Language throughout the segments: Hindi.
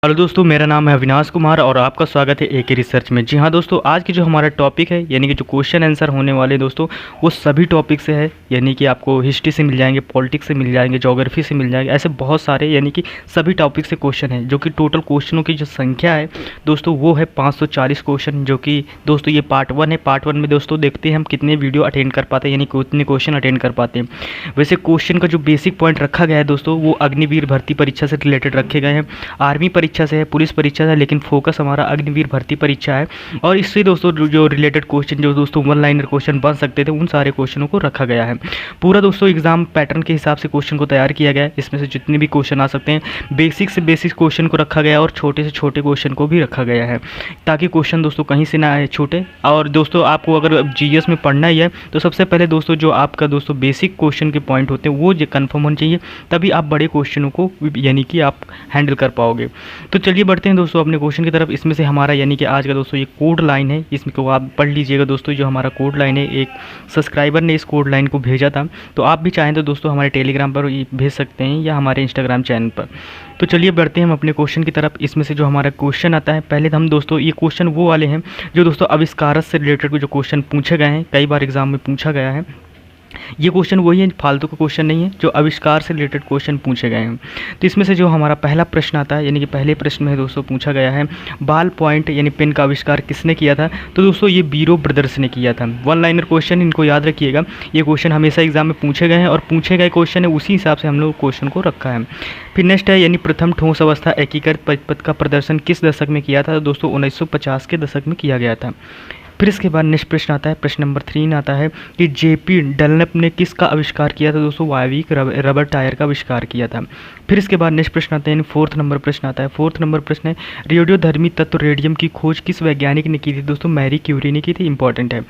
हेलो दोस्तों, मेरा नाम है अविनाश कुमार और आपका स्वागत है एके रिसर्च में। जी हाँ दोस्तों, आज की जो हमारा टॉपिक है यानी कि जो क्वेश्चन आंसर होने वाले दोस्तों वो सभी टॉपिक से है। यानी कि आपको हिस्ट्री से मिल जाएंगे, पॉलिटिक्स से मिल जाएंगे, ज्योग्राफी से मिल जाएंगे, ऐसे बहुत सारे यानी कि सभी टॉपिक से क्वेश्चन है। जो कि टोटल क्वेश्चनों की जो संख्या है दोस्तों वो है 540 क्वेश्चन। जो कि दोस्तों ये पार्ट 1 है। पार्ट 1 में दोस्तों देखते हैं हम कितने वीडियो अटेंड कर पाते हैं, यानी कितने क्वेश्चन अटेंड कर पाते हैं। वैसे क्वेश्चन का जो बेसिक पॉइंट रखा गया है दोस्तों वो अग्निवीर भर्ती परीक्षा से रिलेटेड रखे गए हैं, आर्मी परीक्षा से है, पुलिस परीक्षा से, लेकिन फोकस हमारा अग्निवीर भर्ती परीक्षा है। और इससे दोस्तों जो रिलेटेड क्वेश्चन जो दोस्तों वन लाइनर क्वेश्चन बन सकते थे उन सारे क्वेश्चनों को रखा गया है। पूरा दोस्तों एग्जाम पैटर्न के हिसाब से क्वेश्चन को तैयार किया गया है। इसमें से जितने भी क्वेश्चन आ सकते हैं बेसिक से बेसिक क्वेश्चन को रखा गया है और छोटे से छोटे क्वेश्चन को भी रखा गया है, ताकि क्वेश्चन दोस्तों कहीं से ना आए छोटे। और दोस्तों आपको अगर जीएस में पढ़ना ही है तो सबसे पहले दोस्तों जो आपका दोस्तों बेसिक क्वेश्चन के पॉइंट होते हैं वो कन्फर्म होने चाहिए, तभी आप बड़े क्वेश्चनों को यानी कि आप हैंडल कर पाओगे। तो चलिए बढ़ते हैं दोस्तों अपने क्वेश्चन की तरफ। इसमें से हमारा यानी कि आज का दोस्तों ये कोड लाइन है, इसमें को आप पढ़ लीजिएगा दोस्तों। जो हमारा कोड लाइन है, एक सब्सक्राइबर ने इस कोड लाइन को भेजा था, तो आप भी चाहें तो दोस्तों हमारे टेलीग्राम पर भेज सकते हैं या हमारे इंस्टाग्राम चैनल पर। तो चलिए बढ़ते हैं हम अपने क्वेश्चन की तरफ। इसमें से जो हमारा क्वेश्चन आता है, पहले हम दोस्तों ये क्वेश्चन वो वाले हैं जो दोस्तों आविष्कार से रिलेटेड जो क्वेश्चन पूछे गए हैं, कई बार एग्जाम में पूछा गया है। ये क्वेश्चन वही है, फालतू का क्वेश्चन नहीं है, जो आविष्कार से रिलेटेड क्वेश्चन पूछे गए हैं। तो इसमें से जो हमारा पहला प्रश्न आता है, यानी कि पहले प्रश्न में दोस्तों पूछा गया है बॉल पॉइंट यानी पेन का आविष्कार किसने किया था। तो दोस्तों ये बीरो ब्रदर्स ने किया था। वन लाइनर क्वेश्चन, इनको याद रखिएगा। ये क्वेश्चन हमेशा एग्जाम में पूछे गए हैं और पूछे गए क्वेश्चन है, उसी हिसाब से हम लोग क्वेश्चन को रखा है। फिर नेक्स्ट है यानी प्रथम ठोस अवस्था एकीकृत पथ का प्रदर्शन किस दशक में किया था। तो दोस्तों 1950 के दशक में किया गया था। फिर इसके बाद नेक्स्ट प्रश्न आता है, प्रश्न नंबर 3 आता है कि जेपी डनलप ने किसका आविष्कार किया था। दोस्तों वायवीक रबर टायर का आविष्कार किया था। फिर इसके बाद नेक्स्ट प्रश्न आता है, यानी 4th नंबर प्रश्न आता है। 4th नंबर प्रश्न है रेडियोधर्मी तत्व रेडियम की खोज किस वैज्ञानिक ने की थी। दोस्तों मैरी क्यूरी ने की थी, इंपॉर्टेंट है।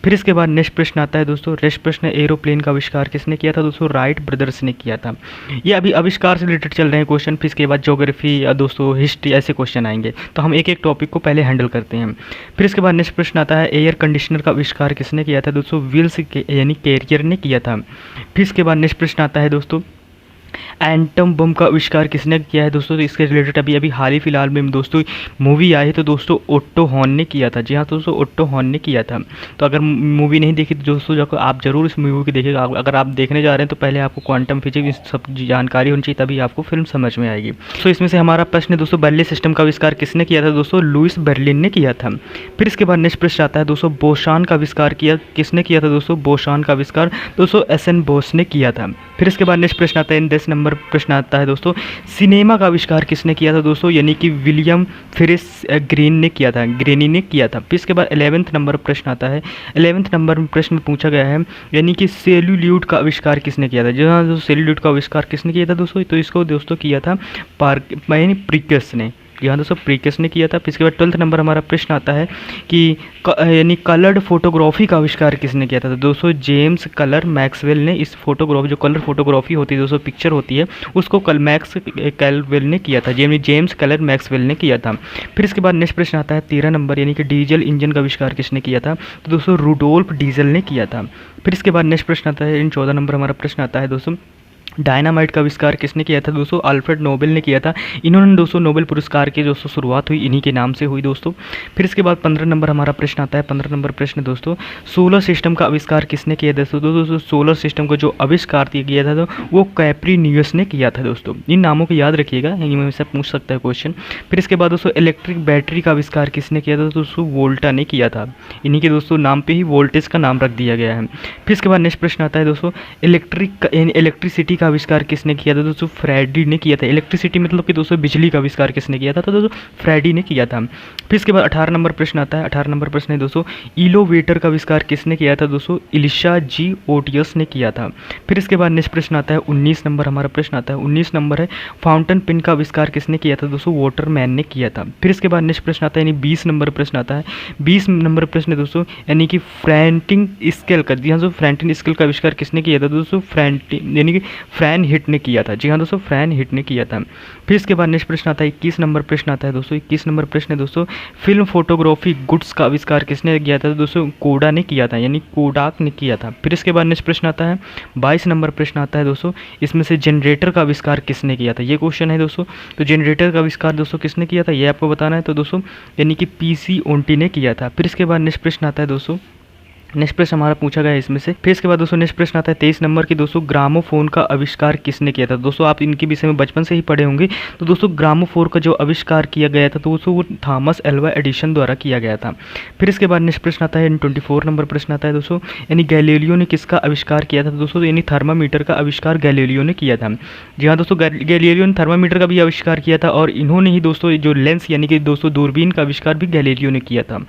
फिर इसके बाद नेक्स्ट प्रश्न आता है दोस्तों, नेक्स्ट प्रश्न है एरोप्लेन का आविष्कार किसने किया था। दोस्तों राइट ब्रदर्स ने किया था। ये अभी आविष्कार से रिलेटेड चल रहे हैं क्वेश्चन। फिर इसके बाद ज्योग्राफी या दोस्तों हिस्ट्री ऐसे क्वेश्चन आएंगे, तो हम एक एक टॉपिक को पहले हैंडल करते हैं। फिर इसके बाद नेक्स्ट प्रश्न आता है एयर कंडीशनर का आविष्कार किसने किया था। दोस्तों विल्स यानी कैरियर ने किया था। फिर इसके बाद नेक्स्ट प्रश्न आता है दोस्तों एंटम बम का आविष्कार किसने किया है। दोस्तों तो इसके रिलेटेड अभी हाल ही फिलहाल में दोस्तों मूवी आई है, तो दोस्तों ओट्टो हॉर्न ने किया था। जी हाँ दोस्तों, ओट्टो हॉर्न ने किया था। तो अगर मूवी नहीं देखी तो दोस्तों जो आप जरूर इस मूवी को देखिएगा। अगर आप देखने जा रहे हैं तो पहले आपको क्वांटम फिजिक्स सब जानकारी होनी चाहिए, तभी आपको फिल्म समझ में आएगी। तो इसमें से हमारा प्रश्न दोस्तों बर्नौली सिस्टम का आविष्कार किसने किया था। दोस्तों लुइस बर्लिन ने किया था। फिर इसके बाद नेक्स्ट प्रश्न आता है दोस्तों बोसान का आविष्कार किसने किया था। दोस्तों बोसान का आविष्कार दोस्तों एसन बोस ने किया था। फिर इसके बाद नेक्स्ट प्रश्न आता है 10 नंबर प्रश्न आता है दोस्तों सिनेमा का आविष्कार किसने किया था। दोस्तों यानी कि विलियम फेरिस ग्रीन ने किया था, ग्रेनी ने किया था। फिर इसके बाद 11th नंबर प्रश्न आता है। 11th नंबर प्रश्न में पूछा गया है यानी कि सेल्यूलोइड का आविष्कार किसने किया था। जहाँ दोस्तों सेल्यूलोइड का आविष्कार किसने किया था दोस्तों, तो इसको दोस्तों किया था प्रिकस ने। यहाँ दोस्तों प्रीकस ने किया था। फिर इसके बाद 12th नंबर हमारा प्रश्न आता है कि यानी कलर्ड फोटोग्राफी का आविष्कार किसने किया था। तो दोस्तों जेम्स कलर मैक्सवेल ने इस फोटोग्राफी, जो कलर फोटोग्राफी होती है दोस्तों, पिक्चर होती है, उसको मैक्स कैलवेल ने किया था, जेम्स कलर मैक्सवेल ने किया था। फिर इसके बाद नेक्स्ट प्रश्न आता है 13 नंबर यानी कि डीजल इंजन का आविष्कार किसने किया था। तो दोस्तों रुडोल्फ डीजल ने किया था। फिर इसके बाद नेक्स्ट प्रश्न आता है, इन 14 नंबर हमारा प्रश्न आता है दोस्तों डायनामाइट का आविष्कार किसने किया था। दोस्तों अल्फ्रेड नोबेल ने किया था। इन्होंने दोस्तों नोबेल पुरस्कार की दोस्तों शुरुआत हुई इन्हीं के नाम से हुई दोस्तों। फिर इसके बाद 15 नंबर हमारा प्रश्न आता है। 15 नंबर प्रश्न दोस्तों सोलर सिस्टम का आविष्कार किसने किया था। दोस्तों सोलर सिस्टम का जो आविष्कार किया था तो वो कैप्रीनियस ने किया था। दोस्तों इन नामों को याद रखिएगा, इनमें से पूछ सकता है क्वेश्चन। फिर इसके बाद दोस्तों इलेक्ट्रिक बैटरी का आविष्कार किसने किया था। दोस्तों वोल्टा ने किया था। इन्हीं के दोस्तों नाम पे ही वोल्टेज का नाम रख दिया गया है। फिर इसके बाद नेक्स्ट प्रश्न आता है दोस्तों इलेक्ट्रिसिटी का आविष्कार किसने किया था। दोस्तों फ्रेडी ने किया था। इलेक्ट्रिसिटी मतलब कि दोस्तों बिजली का आविष्कार किसने किया था। तो दोस्तों फ्रेडी ने किया था। फिर इसके बाद 18 नंबर प्रश्न आता है। 18 नंबर प्रश्न है दोस्तों इलोवेटर का आविष्कार किसने किया था। दोस्तों इलिशा जी ओटियस ने किया था। फिर इसके बाद नेक्स्ट प्रश्न आता है 19 नंबर हमारा प्रश्न आता है। 19 नंबर है फाउंटेन पेन का आविष्कार किसने किया था। दोस्तों वाटरमैन ने किया था। फिर इसके बाद नेक्स्ट प्रश्न आता है यानी 20 नंबर प्रश्न आता है। 20 नंबर प्रश्न है दोस्तों यानी कि फ्रैंटिंग स्केल का, जी हाँ फ्रैंटिंग स्केल का आविष्कार किसने किया था। दोस्तों फ्रैंटिन यानी कि फ्रैनहीट ने किया था। जी हाँ दोस्तों, फ्रैनहीट ने किया था। फिर इसके बाद नेक्स्ट प्रश्न आता है 21 नंबर प्रश्न आता है दोस्तों। 21 नंबर प्रश्न है दोस्तों, फिल्म फोटोग्राफी गुड्स का आविष्कार किसने किया था? तो दोस्तों कोडा ने किया था, यानी कोडाक ने किया था। फिर इसके बाद नेक्स्ट प्रश्न आता है 22 नंबर प्रश्न आता है दोस्तों, इसमें से जनरेटर का आविष्कार किसने किया था? ये क्वेश्चन है दोस्तों। तो जनरेटर का आविष्कार दोस्तों किसने किया था, ये आपको बताना है। तो दोस्तों यानी कि पीसी ओंटी ने किया था। फिर इसके बाद नेक्स्ट प्रश्न आता है दोस्तों, नेक्स्ट प्रश्न हमारा पूछा गया है इसमें से। फिर इसके बाद दोस्तों नेक्स्ट प्रश्न आता है 23 नंबर की दोस्तों, ग्रामोफोन का आविष्कार किसने किया था? दोस्तों आप इनके विषय में बचपन से ही पढ़े होंगे। तो दोस्तों ग्रामोफोन का जो आविष्कार किया गया था तो दोस्तों वो थॉमस एल्वा एडिसन द्वारा किया गया था। फिर इसके बाद नेक्स्ट प्रश्न आता है 24 नंबर प्रश्न आता है दोस्तों, यानी गैलीलियो ने किसका आविष्कार किया था? तो दोस्तों यानी थर्मामीटर का आविष्कार गैलीलियो ने किया था। जी हाँ दोस्तों, गैलीलियो ने थर्मामीटर का भी आविष्कार किया था और इन्होंने ही दोस्तों जो लेंस यानी कि दोस्तों दूरबीन का आविष्कार भी गैलीलियो ने किया था।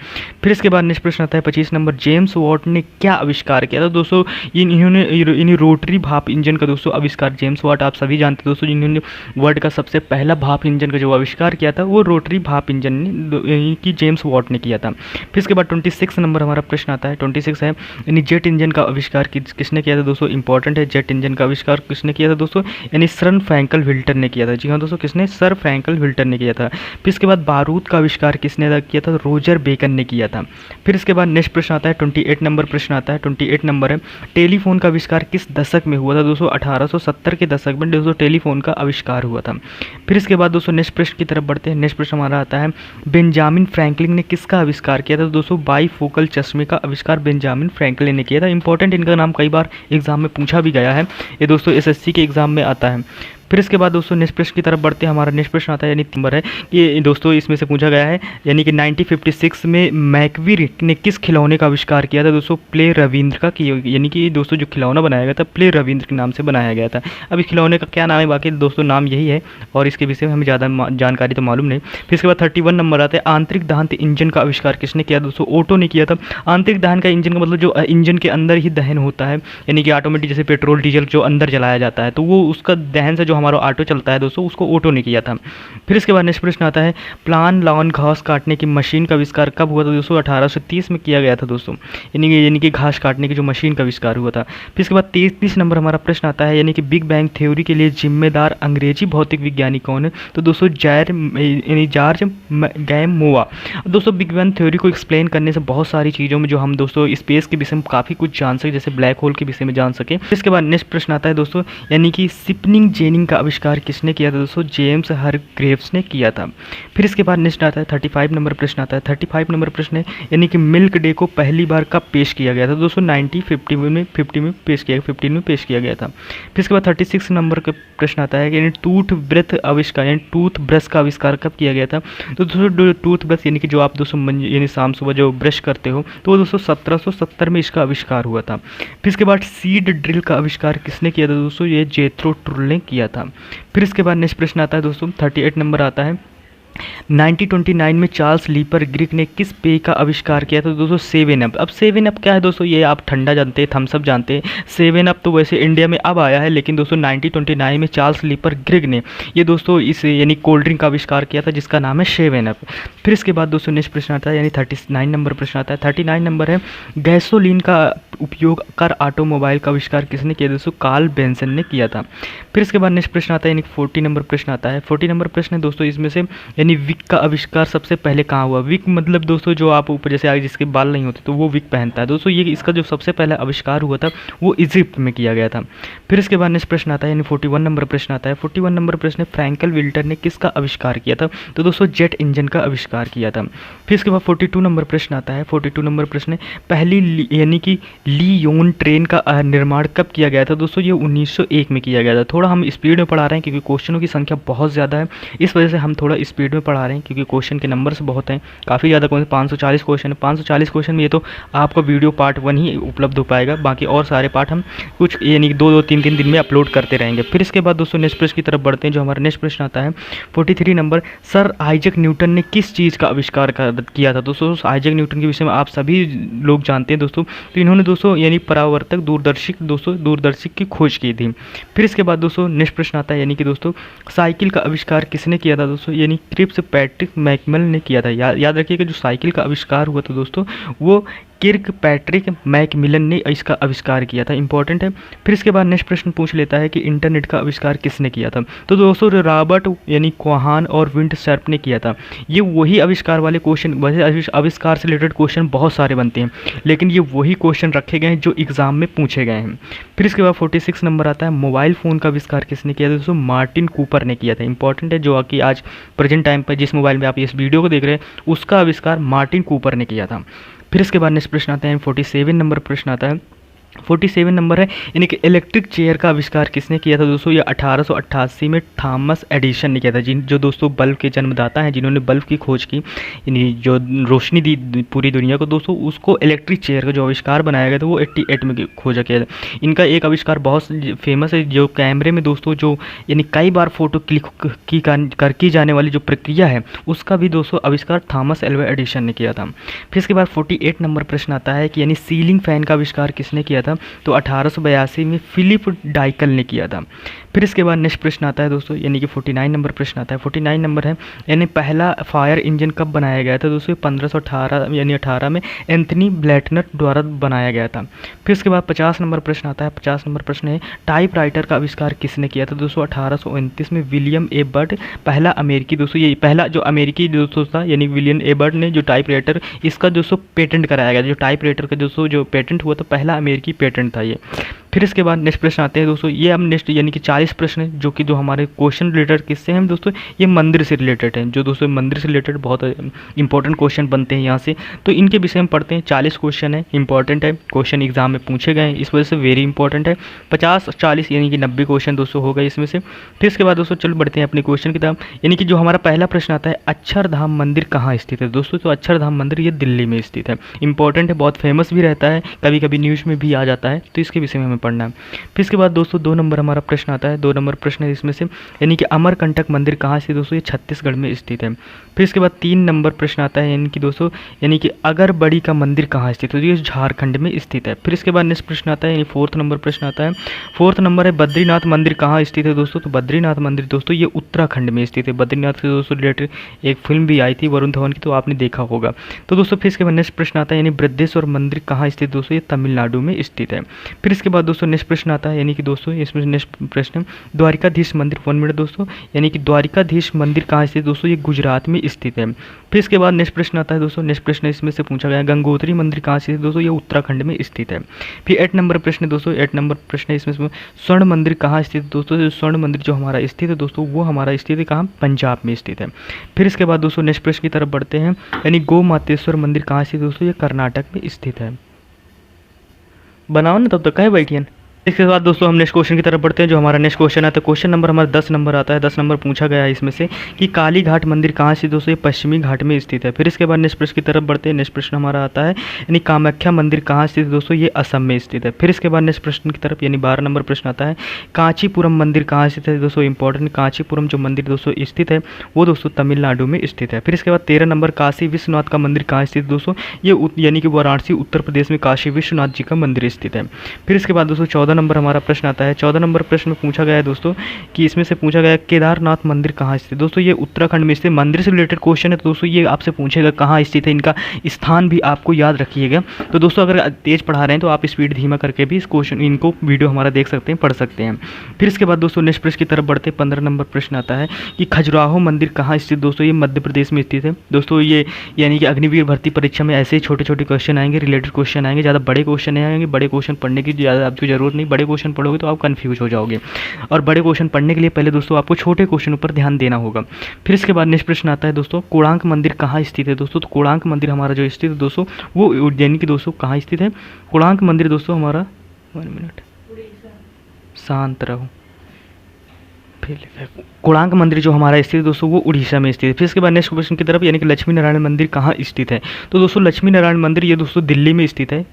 फिर इसके बाद नेक्स्ट प्रश्न आता है 25 नंबर, जेम्स वॉट ने क्या आविष्कार किया था? दोस्तों इन्होंने रोटरी भाप इंजन का दोस्तों आविष्कार, जेम्स वॉट आप सभी जानते हैं दोस्तों, जिन्होंने वर्ल्ड का सबसे पहला भाप इंजन का जो आविष्कार किया था वो रोटरी भाप इंजन ने की जेम्स वॉट ने किया था। फिर इसके बाद 26 नंबर हमारा प्रश्न आता है। 26 है यानी जेट इंजन का आविष्कार किसने किया था? दोस्तों इंपॉर्टेंट है, जेट इंजन का आविष्कार किसने किया था दोस्तों? यानी सर फ्रैंकल विल्टर ने किया था। जी हाँ दोस्तों, किसने? सर फ्रैंकल विल्टर ने किया था। फिर इसके बाद बारूद का आविष्कार किसने किया था? रोजर बेकन ने किया था। फिर इसके बाद नेक्स्ट प्रश्न आता है 28 नंबर प्रश्न आता है। 28 नंबर है, टेलीफोन का आविष्कार किस दशक में हुआ था? दोस्तों 1870 के दशक में दोस्तों टेलीफोन का आविष्कार हुआ था। फिर इसके बाद दोस्तों नेक्स्ट प्रश्न की तरफ बढ़ते हैं। नेक्स्ट प्रश्न हमारा आता है बेंजामिन फ्रैंकलिन ने किसका आविष्कार किया था? तो दोस्तों बाईफोकल चश्मे का आविष्कार बेंजामिन फ्रैंकलिन ने किया था। इंपॉर्टेंट, इनका नाम कई बार एग्जाम में पूछा भी गया है, ये दोस्तों एसएससी के एग्जाम में आता है। फिर इसके बाद दोस्तों नेक्स्ट प्रश्न की तरफ बढ़ते हैं। हमारा नेक्स्ट प्रश्न आता है यानी नंबर है कि दोस्तों इसमें से पूछा गया है यानी कि 1956 में मैकवीर ने किस खिलौने का आविष्कार किया था? दोस्तों प्ले रविंद्र का, यानी कि दोस्तों जो खिलौना बनाया गया था प्ले रविंद्र के नाम से बनाया गया था। अब इस खिलौने का क्या नाम है, बाकी दोस्तों नाम यही है और इसके विषय में हमें ज़्यादा जानकारी तो मालूम नहीं। फिर इसके बाद 31 नंबर आता है, आंतरिक दहन इंजन का आविष्कार किसने किया? दोस्तों ओटो ने किया था। आंतरिक दहन का इंजन का मतलब जो इंजन के अंदर ही दहन होता है, यानी कि ऑटोमेटिक जैसे पेट्रोल डीजल जो अंदर जलाया जाता है तो वो उसका दहन से जो हमारा ऑटो चलता है दोस्तों उसको ओटो ने किया था। फिर इसके बाद नेक्स्ट प्रश्न आता है प्लान लॉन घास काटने की मशीन का आविष्कार कब हुआ था? दोस्तों 1830 में किया गया था दोस्तों, यानी कि घास काटने की जो मशीन का आविष्कार हुआ था। फिर इसके बाद 33 नंबर हमारा प्रश्न आता है यानी कि बिग बैंग थ्योरी के लिए जिम्मेदार अंग्रेजी भौतिक विज्ञानी कौन है? तो दोस्तों जॉर्ज गैमोवा। दोस्तों बिग बैंग थ्योरी को एक्सप्लेन करने से बहुत सारी चीज़ों में जो हम दोस्तों स्पेस के विषय में काफ़ी कुछ जान सके, जैसे ब्लैक होल के विषय में जान सके। इसके बाद नेक्स्ट प्रश्न आता है दोस्तों यानी कि सिपनिंग जेनिंग का आविष्कार किसने किया था? दोस्तों जेम्स हरग्रीव्स ने किया था। फिर इसके बाद नेक्स्ट आता है 35 नंबर प्रश्न आता है। 35 नंबर प्रश्न है यानी कि मिल्क डे को पहली बार कब पेश किया गया था? दोस्तों 1950 में पेश किया गया था। फिर इसके बाद 36 नंबर का प्रश्न आता है यानी टूथ ब्रश आविष्कार, यानी टूथ ब्रश का आविष्कार कब किया गया था? तो दोस्तों टूथ ब्रश यानी कि जो आप दोस्तों यानी शाम सुबह जो ब्रश करते हो तो वो दोस्तों 1770 में इसका आविष्कार हुआ था। फिर इसके बाद सीड ड्रिल का आविष्कार किसने किया था? दोस्तों ये जेथ्रो टुल ने किया था। फिर इसके बाद नेक्स्ट प्रश्न आता है दोस्तों 38 नंबर आता है 1929 में चार्ल्स लीपर ग्रिक ने किस पेय का आविष्कार किया था? दोस्तों 7 अप। अब 7 अप क्या है दोस्तों, ये आप ठंडा जानते हैं, थम्स अप जानते हैं। 7 अप तो वैसे इंडिया में अब आया है, लेकिन दोस्तों 1929 में चार्ल्स लीपर ग्रिक ने ये दोस्तों इस यानी कोल्ड ड्रिंक का आविष्कार किया था जिसका नाम है 7 अप। फिर इसके बाद दोस्तों नेक्स्ट प्रश्न आता है यानी 39 नंबर प्रश्न आता है। 39 नंबर है गैसोलीन का उपयोग कर ऑटोमोबाइल का आविष्कार किसने किया? दोस्तों कार्ल बेंसन ने किया था। फिर इसके बाद नेक्स्ट प्रश्न आता है यानी 40 नंबर प्रश्न आता है। 40 नंबर प्रश्न है दोस्तों इसमें से यानी विक का आविष्कार सबसे पहले कहाँ हुआ? विक मतलब दोस्तों जो आप ऊपर जैसे आगे जिसके बाल नहीं होते तो वो विक पहनता है दोस्तों, ये इसका जो सबसे पहला आविष्कार हुआ था वो इजिप्ट में किया गया था। फिर इसके बाद नेक्स्ट प्रश्न आता है यानी 41 नंबर प्रश्न आता है। 41 नंबर प्रश्न फ्रैंकल विल्टर ने किसका आविष्कार किया था? तो दोस्तों जेट इंजन का आविष्कार किया था। फिर इसके बाद 42 नंबर प्रश्न आता है। 42 नंबर प्रश्न पहली यानी कि लियोन ट्रेन का निर्माण कब किया गया था? दोस्तों ये 1901 में किया गया था। थोड़ा हम स्पीड में पढ़ा रहे हैं क्योंकि क्वेश्चनों की संख्या बहुत ज़्यादा है, इस वजह से हम थोड़ा स्पीड में पढ़ा रहे हैं क्योंकि क्वेश्चन के नंबर्स बहुत हैं, काफ़ी ज़्यादा 540 क्वेश्चन है। 540 क्वेश्चन में ये तो आपका वीडियो पार्ट 1 ही उपलब्ध हो पाएगा, बाकी और सारे पार्ट हम कुछ यानी 2-2, 3-3 दिन में अपलोड करते रहेंगे। फिर इसके बाद दोस्तों नेक्स्ट प्रश्न की तरफ बढ़ते हैं। जो हमारा नेक्स्ट प्रश्न आता है 43 नंबर, सर आइजैक न्यूटन ने किस चीज़ का आविष्कार किया था? दोस्तों आइजैक न्यूटन के विषय में आप सभी लोग जानते हैं दोस्तों, तो इन्होंने दोस्तों यानी परावर्तक दूरदर्शी की खोज की थी। फिर इसके बाद दोस्तों नेक्स्ट प्रश्न आता है यानी कि दोस्तों साइकिल का आविष्कार किसने किया था? दोस्तों यानी क्रिप्स पैट्रिक मैकमिलन ने किया था। याद रखिएगा जो साइकिल का आविष्कार हुआ था दोस्तों वो किर्क पैट्रिक मैकमिलन ने इसका आविष्कार किया था, इंपॉर्टेंट है। फिर इसके बाद नेक्स्ट प्रश्न पूछ लेता है कि इंटरनेट का आविष्कार किसने किया था। तो दोस्तों रॉबर्ट यानी कोहान और विंटसर्फ ने किया था। ये वही आविष्कार वाले क्वेश्चन, वैसे आविष्कार से रिलेटेड क्वेश्चन बहुत सारे बनते हैं, लेकिन ये वही क्वेश्चन रखे गए हैं जो एग्जाम में पूछे गए हैं। फिर इसके बाद 46 नंबर आता है, मोबाइल फ़ोन का आविष्कार किसने किया था। दोस्तों मार्टिन कूपर ने किया था, इंपॉर्टेंट है। जो कि आज प्रेजेंट टाइम पर जिस मोबाइल में आप इस वीडियो को देख रहे हैं उसका आविष्कार मार्टिन कूपर ने किया था। फिर इसके बाद नेक्स्ट प्रश्न आता है 47 नंबर प्रश्न आता है। 47 नंबर है, यानी कि इलेक्ट्रिक चेयर का आविष्कार किसने किया था। दोस्तों ये 1888 में थॉमस एडिसन ने किया था, जो दोस्तों बल्ब के जन्मदाता हैं, जिन्होंने बल्ब की खोज की, यानी जो रोशनी दी पूरी दुनिया को। दोस्तों उसको इलेक्ट्रिक चेयर का जो आविष्कार बनाया गया था वो 88 में खोजा गया था। इनका एक आविष्कार बहुत फेमस है, जो कैमरे में दोस्तों जो यानी कई बार फोटो क्लिक की जाने वाली जो प्रक्रिया है उसका भी दोस्तों आविष्कार थॉमस एल्वा एडिसन ने किया था। फिर इसके बाद 48 नंबर प्रश्न आता है कि यानी सीलिंग फैन का आविष्कार किसने किया था। तो 1882 में फिलिप डाइकल ने किया था। फिर इसके बाद नेक्स्ट प्रश्न आता है दोस्तों, यानी कि 49 नंबर प्रश्न आता है। 49 नंबर है, यानी पहला फायर इंजन कब बनाया गया था। दोस्तों 1518 यानी 18 में एंथनी ब्लैटनर द्वारा बनाया गया था। फिर इसके बाद 50 नंबर प्रश्न आता है। 50 नंबर प्रश्न है, टाइप राइटर का आविष्कार किसने किया था। दोस्तों 1829 में विलियम ए बर्ड, पहला अमेरिकी, दोस्तों ये पहला जो अमेरिकी दोस्तों था, यानी विलियम ए बर्ड ने जो टाइप राइटर इसका दोस्तों पेटेंट कराया गया। जो टाइप राइटर का दोस्तों जो पेटेंट हुआ था, पहला अमेरिकी पेटेंट था ये। फिर इसके बाद नेक्स्ट प्रश्न आते हैं दोस्तों, ये अब नेक्स्ट यानी कि 40 प्रश्न है, जो हमारे क्वेश्चन रिलेटेड किससे हैं दोस्तों, ये मंदिर से रिलेटेड हैं। जो दोस्तों मंदिर से रिलेटेड बहुत इंपॉर्टेंट क्वेश्चन बनते हैं यहाँ से, तो इनके विषय में पढ़ते हैं। 40 क्वेश्चन है, इंपॉर्टेंट है, क्वेश्चन एग्जाम में पूछे गए हैं, इस वजह से वेरी इंपॉर्टेंट है। 50-40 यानी कि 90 क्वेश्चन दोस्तों हो गए इसमें से। फिर इसके बाद दोस्तों चल बढ़ते हैं अपने क्वेश्चन की तरफ, यानी कि जो हमारा पहला प्रश्न आता है, अक्षरधाम मंदिर कहाँ स्थित है। दोस्तों तो अक्षरधाम मंदिर ये दिल्ली में स्थित है, इंपॉर्टेंट है, बहुत फेमस भी रहता है, कभी कभी न्यूज़ में भी आ जाता है, तो इसके विषय में हमें पढ़ना है। इसके बाद दोस्तों 2 नंबर हमारा प्रश्न आता है। 2 नंबर प्रश्न है इसमें से, यानी कि अमरकंटक मंदिर कहाँ से दोस्तों, ये छत्तीसगढ़ में स्थित है। फिर इसके बाद 3 नंबर प्रश्न आता है, यानी कि दोस्तों यानी कि अगरबड़ी का मंदिर कहाँ स्थित है, तो ये झारखंड में स्थित है। फिर इसके बाद नेक्स्ट प्रश्न आता है, यानी 4th नंबर प्रश्न आता है। 4th नंबर है, बद्रीनाथ मंदिर कहाँ स्थित है दोस्तों, तो बद्रीनाथ मंदिर दोस्तों ये उत्तराखंड में स्थित है। बद्रीनाथ से दोस्तों रिलेटेड एक फिल्म भी आई थी वरुण धवन की, तो आपने देखा होगा। तो दोस्तों फिर इसके बाद नेक्स्ट प्रश्न आता है, यानी बृद्धेश्वर मंदिर कहाँ स्थित दोस्तों, ये तमिलनाडु में स्थित है। फिर इसके बाद दोस्तों नेक्स्ट प्रश्न आता है, यानी कि दोस्तों इसमें नेक्स्ट प्रश्न, द्वारिकाधीश मंदिर, 1 मिनट दोस्तों, यानी कि द्वारिकाधीश मंदिर कहाँ स्थित दोस्तों, ये गुजरात में स्थित है। फिर इसके बाद नेक्स्ट प्रश्न आता है दोस्तों, नेक्स्ट प्रश्न इसमें से पूछा गया, गंगोत्री मंदिर कहाँ स्थित है दोस्तों, ये उत्तराखंड में स्थित है। फिर 8 नंबर प्रश्न दोस्तों, 8 नंबर प्रश्न इसमें स्वर्ण मंदिर कहाँ स्थित है दोस्तों, स्वर्ण मंदिर जो हमारा स्थित है दोस्तों, वो हमारा स्थित है कहाँ, पंजाब में स्थित है। फिर इसके बाद दोस्तों नेक्स्ट प्रश्न की तरफ बढ़ते हैं, यानी गौ मातेश्वर मंदिर कहाँ स्थित है दोस्तों, ये कर्नाटक में स्थित है। बनाओ ना तब तक कहे बैठिए। इसके बाद दोस्तों हम नेक्स्ट क्वेश्चन की तरफ बढ़ते हैं। जो हमारा नेक्स्ट क्वेश्चन आता है, क्वेश्चन नंबर हमारा 10 नंबर आता है। 10 नंबर पूछा गया है इसमें से कि काली घाट मंदिर कहाँ से दोस्तों, ये पश्चिमी घाट में स्थित है। फिर इसके बाद नेक्स्ट प्रश्न की तरफ बढ़ते हैं। नेक्स्ट प्रश्न हमारा आता है, यानी कामाख्या मंदिर कहाँ स्थित है दोस्तों, ये असम में स्थित है। फिर इसके बाद नेक्स्ट प्रश्न की तरफ यानी 12 नंबर प्रश्न आता है, कांचीपुरम मंदिर कहाँ स्थित है दोस्तों, इंपॉर्टेंट, कांचीपुरम जो मंदिर दोस्तों स्थित है वो दोस्तों तमिलनाडु में स्थित है। फिर इसके बाद 13 नंबर, काशी विश्वनाथ का मंदिर कहाँ स्थित है दोस्तों, ये यानी कि वाराणसी उत्तर प्रदेश में काशी विश्वनाथ जी का मंदिर स्थित है। फिर इसके बाद दोस्तों 14 नंबर हमारा प्रश्न आता है। 14 नंबर प्रश्न में पूछा गया है दोस्तों कि इसमें से पूछा गया है, केदारनाथ मंदिर कहाँ स्थित है दोस्तों, ये उत्तराखंड में स्थित, मंदिर से रिलेटेड क्वेश्चन है तो दोस्तों ये आपसे पूछेगा कहाँ स्थित है, इनका स्थान भी आपको याद रखिएगा। तो दोस्तों अगर तेज पढ़ा रहे हैं तो आप स्पीड धीमा करके भी इस क्वेश्चन इनको वीडियो हमारा देख सकते हैं, पढ़ सकते हैं। फिर इसके बाद दोस्तों नेक्स्ट प्रश्न की तरफ बढ़ते 15 नंबर प्रश्न आता है कि खजुराहो मंदिर कहाँ स्थित दोस्तों, ये मध्य प्रदेश में स्थित है। दोस्तों ये यानी कि अग्निवीर भर्ती परीक्षा में ऐसे ही छोटे छोटे क्वेश्चन आएंगे, रिलेटेड क्वेश्चन आएंगे, ज़्यादा बड़े क्वेश्चन नहीं आएंगे। बड़े क्वेश्चन पढ़ने की ज़्यादा आपको जरूरत नहीं, बड़े क्वेश्चन पढ़ोगे तो आप कन्फ्यूज हो जाओगे, और बड़े क्वेश्चन पढ़ने के लिए पहले दोस्तों आपको छोटे क्वेश्चन पर ध्यान देना होगा। फिर इसके बाद नेक्स्ट प्रश्न आता है दोस्तों, कोणार्क मंदिर कहाँ स्थित है दोस्तों, तो कोणार्क मंदिर हमारा जो स्थित है दोस्तों वो उज्जैन की दोस्तों कहाँ स्थित है, कोणार्क मंदिर दोस्तों हमारा 1 मिनट शांत रहो, कोणार्क मंदिर जो हमारा स्थित है दोस्तों वो उड़ीसा में स्थित है। फिर इसके बाद नेक्स्ट क्वेश्चन की तरफ, यानी कि लक्ष्मी नारायण मंदिर कहाँ स्थित है, तो दोस्तों लक्ष्मी नारायण मंदिर ये दोस्तों दिल्ली में स्थित है।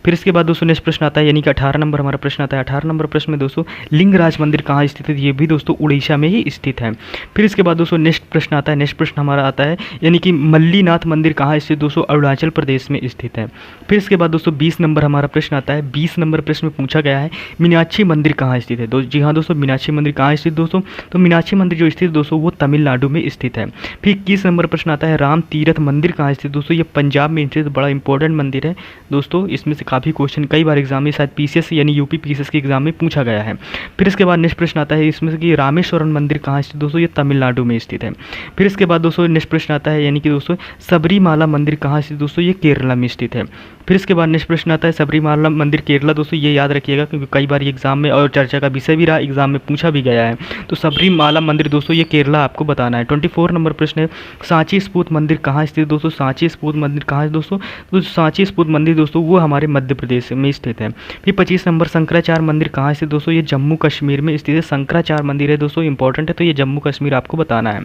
फिर इसके बाद दोस्तों नेक्स्ट प्रश्न आता है, यानी कि 18 नंबर हमारा प्रश्न आता है। 18 नंबर प्रश्न में दोस्तों लिंगराज मंदिर कहाँ स्थित है? ये भी दोस्तों उड़ीसा में ही स्थित है। फिर इसके बाद दोस्तों नेक्स्ट प्रश्न आता है, नेक्स्ट प्रश्न हमारा आता है, यानी कि मल्लीनाथ मंदिर कहाँ स्थित? दोस्तों अरुणाचल प्रदेश में स्थित है। फिर इसके बाद दोस्तों 20 नंबर हमारा प्रश्न आता है। 20 नंबर प्रश्न में पूछा गया है मीनाक्षी मंदिर कहाँ स्थित है? जी हाँ दोस्तों, मीनाक्षी मंदिर कहाँ स्थित दोस्तों? तो मीनाक्षी मंदिर जो स्थित दोस्तों वो तमिलनाडु में स्थित है। फिर 21 नंबर प्रश्न आता है, राम तीरथ मंदिर कहाँ स्थित? दोस्तों ये पंजाब में स्थित बड़ा इंपॉर्टेंट मंदिर है दोस्तों, इसमें से काफ़ी क्वेश्चन कई बार एग्जाम में शायद पीसीएस यानी यूपी पीसीएस के एग्जाम में पूछा गया है। फिर इसके बाद नेक्स्ट प्रश्न आता है इसमें से कि रामेश्वरम मंदिर कहाँ स्थित? दोस्तों ये तमिलनाडु में स्थित है। फिर इसके बाद दोस्तों नेक्स्ट प्रश्न आता है, यानी कि दोस्तों सबरीमाला मंदिर कहाँ स्थित? दोस्तों ये केरला में स्थित है। फिर इसके बाद नेक्स्ट प्रश्न आता है सबरीमाला मंदिर केरला। दोस्तों ये याद रखिएगा क्योंकि कई बार ये एग्जाम में और चर्चा का विषय भी रहा, एग्जाम में पूछा भी गया है। तो सबरीमाला मंदिर दोस्तों ये केरला आपको बताना है। 24 नंबर प्रश्न है, सांची स्फूर्त मंदिर कहाँ स्थित? दोस्तों सांची स्फूर्त मंदिर कहाँ है दोस्तों? तो सांची स्फूर्त मंदिर दोस्तों वो हमारे मध्य प्रदेश में स्थित है। फिर 25 नंबर शंकराचार्य मंदिर कहाँ स्थित? दोस्तों ये जम्मू कश्मीर में स्थित है। शंकराचार्य मंदिर है दोस्तों, इंपॉर्टेंट है, तो ये जम्मू कश्मीर आपको बताना है।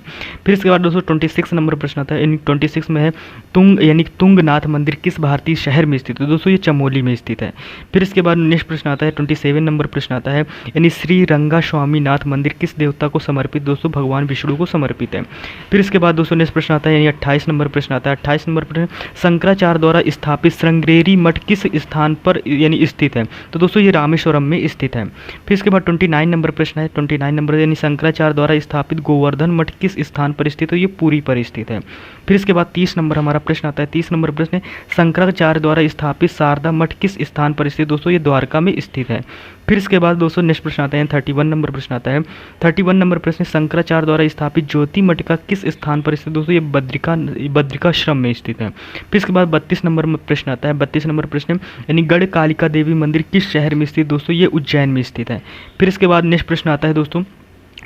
फिर इसके बाद दोस्तों 26 नंबर प्रश्न आता है, 26 में है तुंग यानी तुंगनाथ मंदिर किस भारतीय शहर में स्थित है? दोस्तों ये चमोली में स्थित है। फिर इसके बाद नेक्स्ट प्रश्न आता है 27 नंबर प्रश्न आता है, यानी श्री रंगा स्वामी नाथ मंदिर किस देवता को समर्पित? दोस्तों भगवान विष्णु को समर्पित है। फिर इसके बाद दोस्तों नेक्स्ट प्रश्न आता है, यानी 28 नंबर प्रश्न आता है। 28 नंबर प्रश्न, शंकराचार्य द्वारा स्थापित श्रृंगेरी मठ किस स्थान पर यानी स्थित है? तो दोस्तों ये रामेश्वरम में स्थित है। फिर इसके बाद 29 नंबर प्रश्न है। 29 नंबर यानी शंकराचार्य द्वारा स्थापित गोवर्धन मठ किस स्थान पर स्थित है? ये पुरी पर स्थित है। फिर इसके बाद 30 नंबर हमारा प्रश्न आता है। 30 नंबर प्रश्न है, शंकराचार्य द्वारा स्थापित शारदा मठ किस स्थान पर स्थित? दोस्तों ये द्वारका में स्थित है। फिर इसके बाद दोस्तों नेक्स्ट प्रश्न आता है 31 नंबर प्रश्न आता है। 31 नंबर प्रश्न, शंकराचार्य द्वारा स्थापित ज्योति मठ का किस स्थान पर स्थित? दोस्तों ये बद्रिकाश्रम में स्थित है। फिर इसके बाद 32 नंबर में प्रश्न आता है। 32 नंबर प्रश्न, यानी गढ़ कालिका देवी मंदिर किस शहर में स्थित? दोस्तों ये उज्जैन में स्थित है। फिर इसके बाद नेक्स्ट प्रश्न आता है दोस्तों,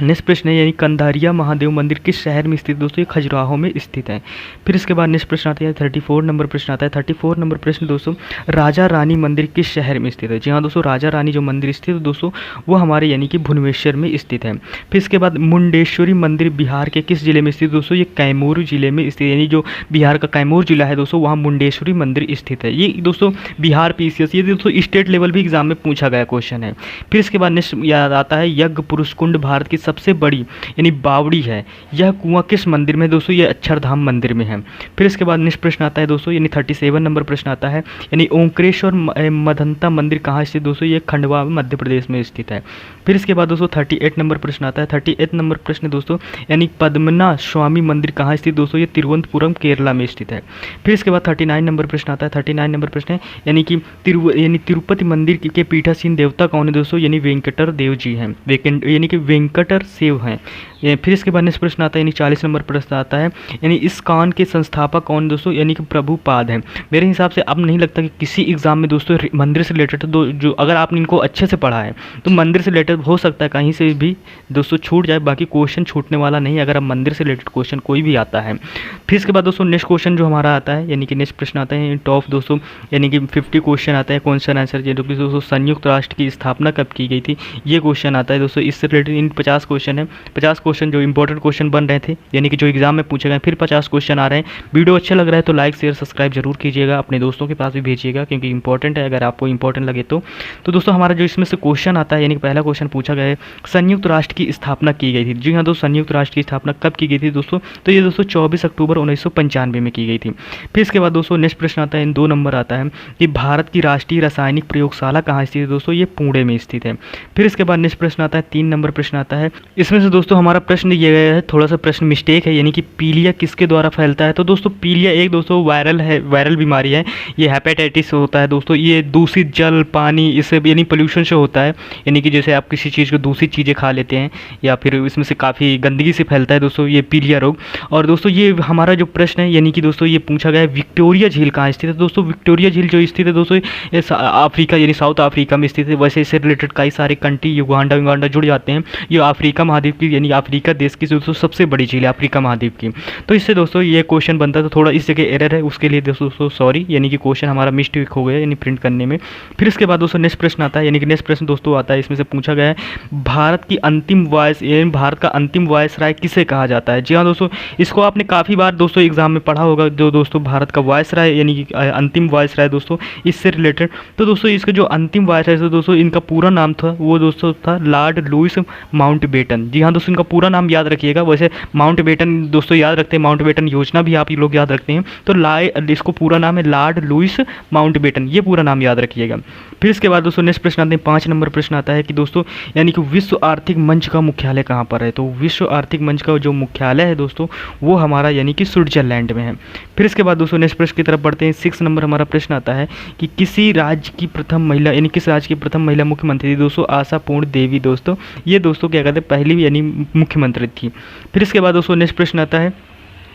नेक्स्ट प्रश्न है, यानी कंधारिया महादेव मंदिर किस शहर में स्थित? दोस्तों ये खजुराहो में स्थित है। फिर इसके बाद नेक्स्ट प्रश्न आता है 34 नंबर प्रश्न आता है। 34 नंबर प्रश्न दोस्तों, राजा रानी मंदिर किस शहर में स्थित है? जी हाँ दोस्तों, राजा रानी जो मंदिर स्थित है दोस्तों वो हमारे यानी कि भुवनेश्वर में स्थित है। फिर इसके बाद मुंडेश्वरी मंदिर बिहार के किस जिले में स्थित? दोस्तों ये कैमूर जिले में स्थित, यानी जो बिहार का कैमूर जिला है दोस्तों वहाँ मुंडेश्वरी मंदिर स्थित है। ये दोस्तों बिहार पीसीएस, ये दोस्तों स्टेट लेवल भी एग्जाम में पूछा गया क्वेश्चन है। फिर इसके बाद नेक्स्ट याद आता है, यज्ञ पुरुष कुंड भारत की सबसे बड़ी यानी बावड़ी है, यह कुआं किस मंदिर में? दोस्तों ये अक्षरधाम मंदिर में है। फिर इसके बाद नेक्स्ट प्रश्न आता है दोस्तों, यानी 37 नंबर प्रश्न आता है, यानी ओंकारेश्वर मधंता मंदिर कहाँ स्थित? दोस्तों ये खंडवा मध्य प्रदेश में स्थित है। फिर इसके बाद दोस्तों 38 नंबर प्रश्न आता है। 38 नंबर प्रश्न दोस्तों, यानी पद्मना स्वामी मंदिर कहाँ स्थित? दोस्तों ये तिरुवनंतपुरम केरला में स्थित है। फिर इसके बाद 39 नंबर प्रश्न आता है। 39 नंबर प्रश्न है, यानी कि तिरुपति मंदिर के पीठासीन देवता कौन है? दोस्तों यानी वेंकटर देव जी हैं, यानी कि वेंकटर सेव हैं। फिर इसके बाद नेक्स्ट प्रश्न आता है, यानी 40 नंबर प्रश्न आता है, यानी इस्कॉन के संस्थापक कौन? दोस्तों यानी कि प्रभुपाद हैं। मेरे हिसाब से अब नहीं लगता कि किसी एग्जाम में दोस्तों मंदिर से रिलेटेड जो अगर आपने इनको अच्छे से पढ़ा है तो मंदिर से रिलेटेड हो सकता है कहीं से भी दोस्तों छूट जाए, बाकी क्वेश्चन छूटने वाला नहीं अगर अब मंदिर से रिलेटेड क्वेश्चन कोई भी आता है। फिर इसके बाद दोस्तों नेक्स्ट क्वेश्चन जो हमारा आता है, यानी कि नेक्स्ट प्रश्न आता है टॉप दोस्तों, यानी कि 50 क्वेश्चन आता है क्वेश्चन आंसर, जो कि दोस्तों संयुक्त राष्ट्र की स्थापना कब की गई थी ये क्वेश्चन आता है दोस्तों। इससे रिलेटेड इन 50 क्वेश्चन है, 50 क्वेश्चन जो इंपॉर्टेंट क्वेश्चन बन रहे थे यानी कि जो एग्जाम में पूछे गए, फिर 50 क्वेश्चन आ रहे हैं। वीडियो अच्छा लग रहा है तो लाइक शेयर सब्सक्राइब जरूर कीजिएगा, अपने दोस्तों के पास भी भेजिएगा क्योंकि इंपॉर्टेंट है अगर आपको इंपॉर्टेंट लगे तो दोस्तों हमारा जो इसमें से क्वेश्चन आता है, यानी कि पहला क्वेश्चन पूछा गया है संयुक्त राष्ट्र की स्थापना की गई थी। जी हाँ दोस्तों, संयुक्त राष्ट्र की स्थापना कब की गई थी दोस्तों? तो ये दोस्तों 24 अक्टूबर 1995 में की गई थी। फिर इसके बाद दोस्तों नेक्स्ट प्रश्न आता है, 2 नंबर आता है कि भारत की राष्ट्रीय रासायनिक प्रयोगशाला कहाँ स्थित है? दोस्तों ये पुणे में स्थित है। फिर इसके बाद नेक्स्ट प्रश्न आता है, 3 नंबर प्रश्न आता है, इसमें से दोस्तों हमारा प्रश्न ये गया है, थोड़ा सा प्रश्न मिस्टेक है, यानी कि पीलिया किसके द्वारा फैलता है? तो दोस्तों पीलिया एक दोस्तों वायरल है, वायरल बीमारी है, ये हेपेटाइटिस होता है दोस्तों, ये दूषित जल पानी इससे यानी पोल्यूशन से होता है, यानी कि जैसे आप किसी चीज़ को दूषित चीज़ें खा लेते हैं या फिर इसमें से काफ़ी गंदगी से फैलता है दोस्तों ये पीलिया रोग। और दोस्तों ये हमारा जो प्रश्न है, यानी कि दोस्तों ये पूछा गया है विक्टोरिया झील कहाँ स्थित है? दोस्तों विक्टोरिया झील जो स्थित है दोस्तों ये अफ्रीका यानी साउथ अफ्रीका में स्थित है। वैसे इससे रिलेटेड कई सारे कंट्री युगांडा जुड़ जाते हैं, ये अफ्रीका महाद्वीप की यानी अफ्रीका देश की दोस्तों सबसे बड़ी झील है अफ्रीका महाद्वीप की। तो इससे दोस्तों ये क्वेश्चन बनता है, तो थोड़ा इस जगह एरर है, उसके लिए दोस्तों सॉरी, यानी कि क्वेश्चन हमारा मिस्टेक हो गया यानी प्रिंट करने में। फिर इसके बाद दोस्तों नेक्स्ट प्रश्न आता है, यानी कि नेक्स्ट प्रश्न दोस्तों आता है, इसमें से पूछा गया है भारत की अंतिम वायस यानी भारत का अंतिम वायसराय किसे कहा जाता है। जी हाँ दोस्तों, इसको आपने काफ़ी बार दोस्तों एग्जाम में पढ़ा होगा, जो दोस्तों भारत का वायसराय यानी कि अंतिम वायसराय दोस्तों इससे रिलेटेड। तो दोस्तों इसका जो अंतिम वायसराय था दोस्तों, इनका पूरा नाम था वो दोस्तों था लॉर्ड लुईस माउंटबेटन। जी हाँ दोस्तों, इनका पूरा नाम याद रखिएगा। वैसे माउंटबेटन दोस्तों याद रखते हैं, माउंटबेटन योजना भी आप लोग याद रखते हैं, तो इसको पूरा नाम है लॉर्ड लुईस माउंटबेटन, ये पूरा नाम याद रखिएगा। फिर इसके बाद दोस्तों नेक्स्ट प्रश्न आते हैं, 5 नंबर प्रश्न आता है कि दोस्तों यानी कि विश्व आर्थिक मंच का मुख्यालय कहाँ पर है। तो विश्व आर्थिक मंच का जो मुख्यालय है दोस्तों वो हमारा यानी कि स्विट्जरलैंड में है। फिर इसके बाद दोस्तों नेक्स्ट प्रश्न की तरफ बढ़ते हैं। 6 नंबर हमारा प्रश्न आता है कि किसी राज्य की प्रथम महिला यानी किस राज्य की प्रथम महिला मुख्यमंत्री थी दोस्तों, आशापूर्ण देवी दोस्तों। ये दोस्तों क्या कहते हैं पहली यानी मुख्यमंत्री थी। फिर इसके बाद दोस्तों नेक्स्ट प्रश्न आता है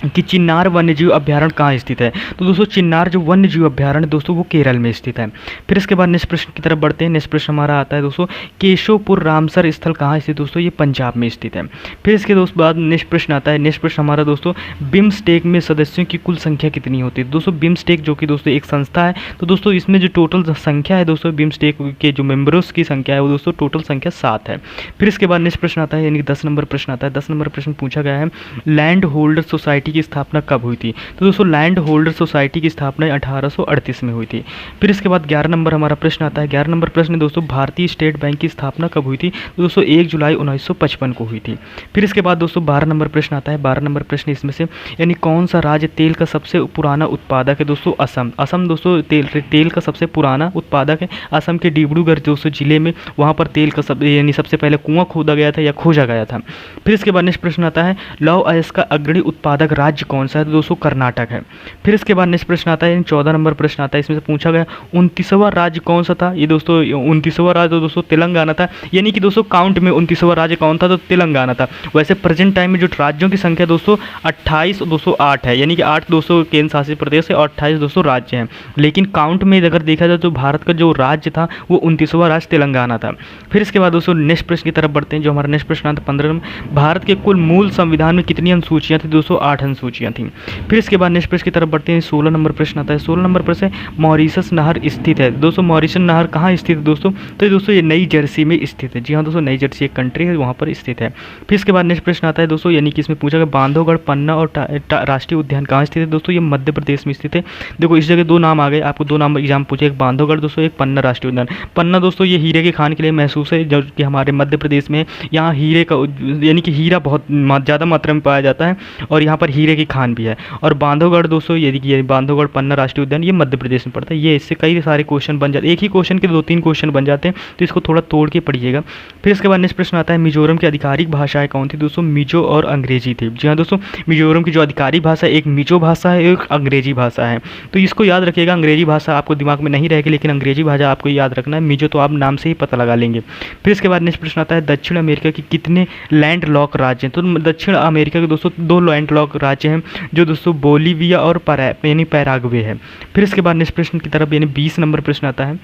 कि चिन्नार वन्यजीव अभ्यारण्य कहाँ स्थित है। तो दोस्तों चिन्नार जो वन्यजीव अभ्यारण्य दोस्तों वो केरल में स्थित है। फिर इसके बाद नेक्स्ट प्रश्न की तरफ बढ़ते हैं। नेक्स्ट प्रश्न हमारा आता है दोस्तों केशवपुर रामसर स्थल कहाँ स्थित दोस्तों, ये पंजाब में स्थित है। फिर इसके दोस्तों बाद नेक्स्ट प्रश्न आता है, नेक्स्ट प्रश्न हमारा दोस्तों बिम्स्टेक में सदस्यों की कुल संख्या कितनी होती है। दोस्तों बिम्स्टेक जो कि दोस्तों एक संस्था है, तो दोस्तों इसमें जो टोटल संख्या है दोस्तों बिम्स्टेक के जो मेम्बर्स की संख्या है वो दोस्तों टोटल संख्या 7 है। फिर इसके बाद नेक्स्ट प्रश्न आता है यानी कि 10 नंबर प्रश्न आता है। 10 नंबर प्रश्न पूछा गया है लैंड होल्डर सोसाइटी की स्थापना कब हुई थी। तो दोस्तों लैंड होल्डर सोसाइटी की स्थापना 1838 में हुई थी। फिर इसके बाद 11 नंबर हमारा प्रश्न आता है। 11 नंबर प्रश्न दोस्तों भारतीय स्टेट बैंक की स्थापना कब हुई थी। तो दोस्तों 1 जुलाई 1955 को हुई थी। फिर इसके बाद दोस्तों 12 नंबर प्रश्न आता है। 12 नंबर प्रश्न इसमें से यानी कौन सा राज्य तेल का सबसे पुराना उत्पादक है दोस्तों, असम। असम दोस्तों तेल का सबसे पुराना उत्पादक है। असम के डिब्रूगढ़ दोस्तों जिले में वहाँ पर तेल का यानी सबसे पहले कुआं खोदा गया था या खोजा गया था। फिर इसके बाद नेक्स्ट प्रश्न आता है लौह अयस्क का अग्रणी उत्पादक राज्य कौन सा है। तो दोस्तों कर्नाटक है। फिर इसके बाद नेक्स्ट प्रश्न आता है 14 नंबर प्रश्न आता है, इसमें से पूछा गया 29वां राज्य कौन सा था। ये दोस्तों 29वां राज्य दोस्तों तेलंगाना था, यानी कि दोस्तों काउंट में 29वां राज्य कौन था, तो तेलंगाना था। वैसे प्रेजेंट टाइम में जो राज्यों की संख्या दोस्तों 28 208 है, यानी कि 8 दोस्तों केंद्र शासित प्रदेश है और 28 दोस्तों राज्य हैं। लेकिन काउंट में अगर देखा जाए तो भारत का जो राज्य था वो 29वां राज्य तेलंगाना था। फिर इसके बाद दोस्तों नेक्स्ट प्रश्न की तरफ बढ़ते हैं, जो हमारा नेक्स्ट प्रश्न आता है 15 में भारत के कुल मूल संविधान में कितनी अनुसूचियाँ थी दोस्तों, 8 अनुसूचियाँ थी। फिर इसके बाद नेक्स्ट प्रश्न की तरफ बढ़ते हैं। 16 नंबर प्रश्न आता है। 16 नंबर प्रश्न मॉरिशस नहर स्थित है दोस्तों, मॉरिशस नहर कहाँ स्थित है दोस्तों, तो दोस्तों ये नई जर्सी में स्थित है। जी हाँ दोस्तों, नई जर्सी एक कंट्री है वहाँ पर स्थित है। फिर इसके बाद नेक्स्ट प्रश्न आता है दोस्तों, यानी कि इसमें पूछा गया बांधवगढ़ पन्ना और राष्ट्रीय उद्यान कहाँ स्थित है दोस्तों, ये मध्य प्रदेश में स्थित है। देखो इस जगह 2 नाम आ गए, आपको 2 नाम एग्जाम पूछे, एक बांधवगढ़ दोस्तों, एक पन्ना राष्ट्रीय उद्यान। पन्ना दोस्तों ये हीरे के खान के लिए महसूस है, जो कि हमारे मध्य प्रदेश में यहाँ हीरे का यानी कि हीरा बहुत ज़्यादा मात्रा में पाया जाता है और यहाँ पर हीरे की खान भी है। और बांधवगढ़ दोस्तों ये बांधवगढ़ पन्ना राष्ट्रीय उद्यान ये मध्य प्रदेश में पड़ता है। ये इससे कई सारे क्वेश्चन बन जाते हैं, एक ही क्वेश्चन के 2-3 क्वेश्चन बन जाते हैं, तो इसको थोड़ा तोड़ के पढ़िएगा। फिर इसके बाद नेक्स्ट प्रश्न आता है मिजोरम की आधिकारिक भाषाएं कौन थी दोस्तों, मिजो और अंग्रेजी थी। जी हाँ दोस्तों, मिजोरम की जो आधिकारिक भाषा एक मिजो भाषा है, एक अंग्रेजी भाषा है, तो इसको याद रखिएगा। अंग्रेजी भाषा आपको दिमाग में नहीं रहेगी, लेकिन अंग्रेजी भाषा आपको याद रखना है। मिजो तो आप नाम से ही पता लगा लेंगे। फिर इसके बाद नेक्स्ट प्रश्न आता है दक्षिण अमेरिका के कितने लैंड लॉक राज्य हैं। तो दक्षिण अमेरिका के दोस्तों 2 लैंड लॉक राज्य हैं, जो दोस्तों बोलीविया और यानी पैराग्वे है। फिर इसके बाद नेक्स्ट प्रश्न की तरफ यानी 20 नंबर प्रश्न आता है